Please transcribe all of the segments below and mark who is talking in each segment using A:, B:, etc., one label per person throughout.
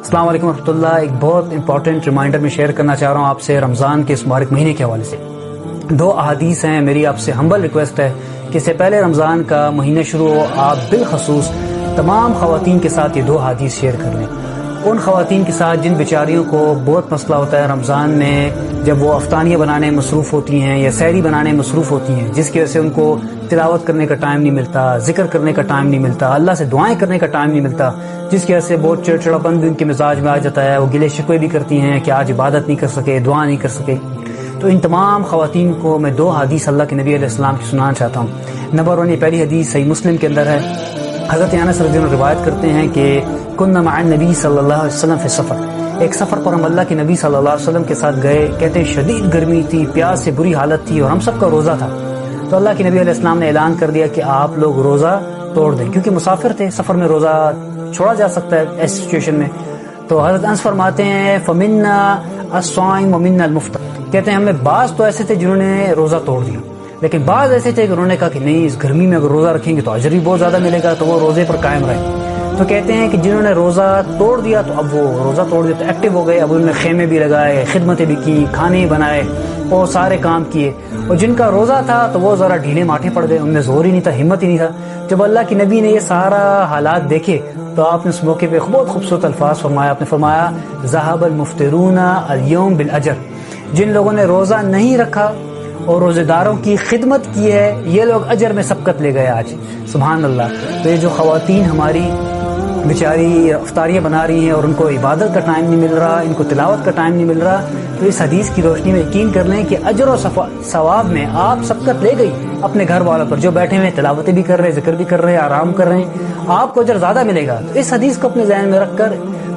A: السلام علیکم ورحمۃ اللہ. ایک بہت امپورٹنٹ ریمائنڈر میں شیئر کرنا چاہ رہا ہوں آپ سے رمضان کے اس مبارک مہینے کے حوالے سے. 2 احادیث ہیں. میری آپ سے ہمبل ریکویسٹ ہے کہ اس سے پہلے رمضان کا مہینہ شروع ہو آپ بالخصوص تمام خواتین کے ساتھ یہ 2 احادیث شیئر کر لیں. ان خواتین کے ساتھ جن بیچاریوں کو بہت مسئلہ ہوتا ہے رمضان میں، جب وہ افطاریاں بنانے میں مصروف ہوتی ہیں یا سحری بنانے میں مصروف ہوتی ہیں، جس کی وجہ سے ان کو تلاوت کرنے کا ٹائم نہیں ملتا، ذکر کرنے کا ٹائم نہیں ملتا، اللہ سے دعائیں کرنے کا ٹائم نہیں ملتا، جس کی وجہ سے بہت چڑچڑاپن بھی ان کے مزاج میں آ جاتا ہے. وہ گلے شکوے بھی کرتی ہیں کہ آج عبادت نہیں کر سکے، دعا نہیں کر سکے. تو ان تمام خواتین کو میں 2 حدیث اللہ کے نبی علیہ السلام کی سنانا چاہتا ہوں. نمبر 1، یہ پہلی حدیث صحیح مسلم کے اندر ہے. حضرت انس رضی اللہ عنہ روایت کرتے ہیں کہ کنا مع النبی صلی اللہ علیہ وسلم فی سفر، ایک سفر پر ہم اللہ کے نبی صلی اللہ علیہ وسلم کے ساتھ گئے. کہتے ہیں شدید گرمی تھی، پیاس سے بری حالت تھی اور ہم سب کا روزہ تھا. تو اللہ کے نبی علیہ السلام نے اعلان کر دیا کہ آپ لوگ روزہ توڑ دیں، کیونکہ مسافر تھے، سفر میں روزہ چھوڑا جا سکتا ہے ایسی سچویشن میں. تو حضرت انس فرماتے ہیں فمنا الصائم ومنا المفطر، کہتے ہیں ہم میں بعض تو ایسے تھے جنہوں نے روزہ توڑ دیا، لیکن بعض ایسے تھے کہ انہوں نے کہا کہ نہیں، اس گرمی میں اگر روزہ رکھیں گے تو اجر بھی بہت زیادہ ملے گا، تو وہ روزے پر قائم رہے. تو کہتے ہیں کہ جنہوں نے روزہ توڑ دیا تو اب وہ روزہ توڑ دیا تو ایکٹیو ہو گئے. اب انہوں نے خیمے بھی لگائے، خدمتیں بھی کی، کھانے بنائے اور سارے کام کیے. اور جن کا روزہ تھا تو وہ ذرا ڈھیلے ماٹھے پڑ گئے، ان میں زور ہی نہیں تھا، ہمت ہی نہیں تھا. جب اللہ کے نبی نے یہ سارا حالات دیکھے تو آپ نے اس موقع پہ بہت خوبصورت الفاظ فرمایا. آپ نے فرمایا ذهب المفطرون اليوم بالاجر، جن لوگوں نے روزہ نہیں رکھا اور روزے داروں کی خدمت کی ہے یہ لوگ اجر میں سبقت لے گئے آج. سبحان اللہ. تو یہ جو خواتین ہماری بیچاری افطاریاں بنا رہی ہیں اور ان کو عبادت کا ٹائم نہیں مل رہا، ان کو تلاوت کا ٹائم نہیں مل رہا، تو اس حدیث کی روشنی میں یقین کر لیں کہ اجر و ثواب میں آپ سبقت لے گئی اپنے گھر والوں پر، جو بیٹھے ہوئے تلاوتیں بھی کر رہے، ذکر بھی کر رہے، آرام کر رہے ہیں، آپ کو اجر زیادہ ملے گا. تو اس حدیث کو اپنے ذہن میں رکھ کر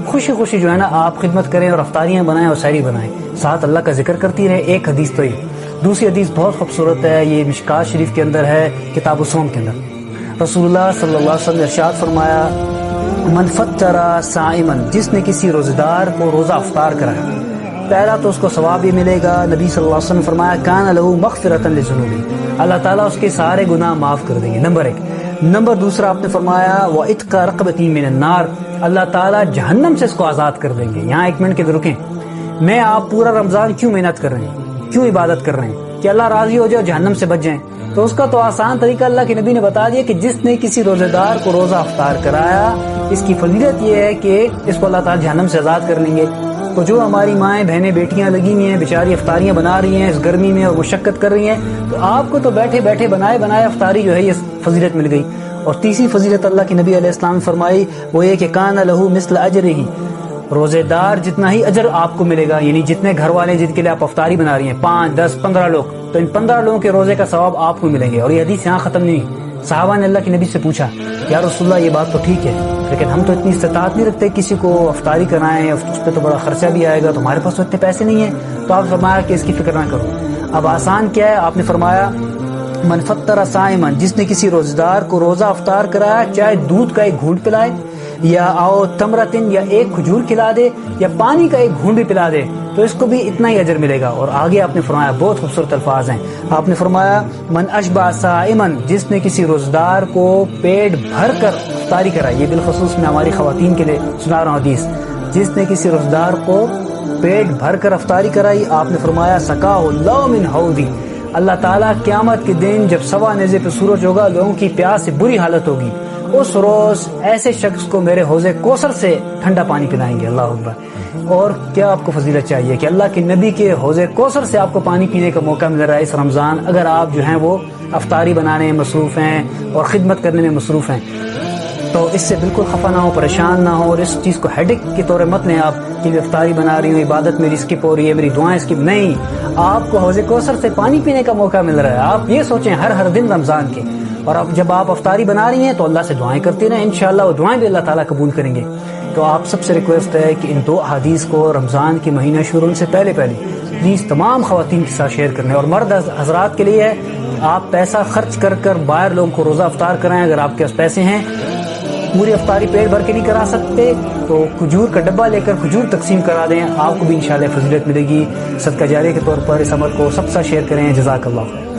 A: خوشی خوشی جو ہے نا آپ خدمت کریں اور افطاریاں بنائیں اور سحری بنائیں، ساتھ اللہ کا ذکر کرتی رہیں. ایک حدیث تو یہ. دوسری حدیث بہت خوبصورت ہے، یہ مشکات شریف کے اندر ہے، کتاب الصوم کے اندر. رسول اللہ صلی اللہ علیہ وسلم نے ارشاد فرمایا من فطر صائما، جس نے کسی روزہ دار کو روزہ افطار کرایا، پہلا تو اس کو ثواب بھی ملے گا. نبی صلی اللہ علیہ وسلم نے فرمایا کان لہ مغفرۃ لذنوبہ، اللہ تعالیٰ اس کے سارے گناہ معاف کر دیں گے. نمبر 1. نمبر 2 آپ نے فرمایا وعتق رقبۃ من النار، اللہ تعالیٰ جہنم سے اس کو آزاد کر دیں گے. یہاں 1 منٹ کے رکیں. میں آپ پورا رمضان کیوں محنت کر رہے ہیں، کیوں عبادت کر رہے ہیں؟ کہ اللہ راضی ہو جائے، جہنم سے بچ جائیں. تو اس کا تو آسان طریقہ اللہ کے نبی نے بتا دیا کہ جس نے کسی روزے دار کو روزہ افطار کرایا، اس کی فضیلت یہ ہے کہ اس کو اللہ تعالیٰ جہنم سے آزاد کر لیں گے. تو جو ہماری مائیں بہنیں بیٹیاں لگی ہوئی ہیں بیچاری افطاریاں بنا رہی ہیں اس گرمی میں اور مشقت کر رہی ہیں، تو آپ کو تو بیٹھے بیٹھے بنائے افطاری جو ہے یہ فضیلت مل گئی. اور تیسری فضیلت اللہ کے نبی علیہ السلام نے فرمائی وہ یہ کہ کان لہ مثل اجرہ، روزے دار جتنا ہی اجر آپ کو ملے گا. یعنی جتنے گھر والے جن کے لیے آپ افطاری بنا رہی ہیں 5 10 15 لوگ، تو ان 15 لوگوں کے روزے کا ثواب آپ کو ملیں گے. اور یہ حدیث یہاں ختم نہیں. صحابہ نے اللہ کے نبی سے پوچھا یا رسول اللہ یہ بات تو ٹھیک ہے، لیکن ہم تو اتنی استطاعت نہیں رکھتے کسی کو افطاری کرائیں، اس پہ تو بڑا خرچہ بھی آئے گا، تو ہمارے پاس تو اتنے پیسے نہیں ہیں. تو آپ فرمایا کہ اس کی فکر نہ کرو. اب آسان کیا ہے، آپ نے فرمایا من فطر صائما، جس نے کسی روزہ دار کو روزہ افطار کرایا، چاہے دودھ کا 1 گھونٹ پلائے یا او تمرتن یا 1 کھجور کھلا دے یا پانی کا 1 گھونٹ بھی پلا دے، تو اس کو بھی اتنا ہی اجر ملے گا. اور آگے آپ نے فرمایا بہت خوبصورت الفاظ ہیں. آپ نے فرمایا من اشبع صائما، جس نے کسی روزہ دار کو پیٹ بھر کر افطاری کرائی. یہ بالخصوص میں ہماری خواتین کے لیے سنا رہا ہوں حدیث. جس نے کسی روزہ دار کو پیٹ بھر کر افطاری کرائی، آپ نے فرمایا سقاہ اللہ من حوضی، اللہ تعالیٰ قیامت کے دن جب سوا نیزے پہ سورج ہوگا، لوگوں کی پیاس سے بری حالت ہوگی، اس روز ایسے شخص کو میرے حوض کوثر سے ٹھنڈا پانی پلائیں گے. اللہ اکبر. اور کیا آپ کو فضیلت چاہیے کہ اللہ کے نبی کے حوض کوثر سے آپ کو پانی پینے کا موقع مل رہا ہے اس رمضان، اگر آپ جو ہیں وہ افطاری بنانے میں مصروف ہیں اور خدمت کرنے میں مصروف ہیں. تو اس سے بالکل خفا نہ ہو، پریشان نہ ہو، اور اس چیز کو ہیڈک کے طور مت لیں آپ کہ افطاری بنا رہی ہوں، عبادت میری اسکپ ہو رہی ہے، میری دعائیں اسکپ نہیں. آپ کو حوض کوثر سے پانی پینے کا موقع مل رہا ہے. آپ یہ سوچیں ہر دن رمضان کے، اور اب جب آپ افطاری بنا رہی ہیں تو اللہ سے دعائیں کرتے رہیں، انشاءاللہ وہ دعائیں بھی اللہ تعالیٰ قبول کریں گے. تو آپ سب سے ریکویسٹ ہے کہ ان 2 احادیث کو رمضان کے مہینہ شروع سے پہلے پلیز تمام خواتین کے ساتھ شیئر کریں. اور مرد حضرات کے لیے ہے، آپ پیسہ خرچ کر باہر لوگوں کو روزہ افطار کرائیں. اگر آپ کے پاس پیسے ہیں، پوری افطاری پیٹ بھر کے نہیں کرا سکتے، تو کھجور کا ڈبہ لے کر کھجور تقسیم کرا دیں، آپ کو بھی انشاءاللہ فضیلت ملے گی. صدقہ جاریہ کے طور پر اس عمل کو سب سے شیئر کریں. جزاک اللہ خیر.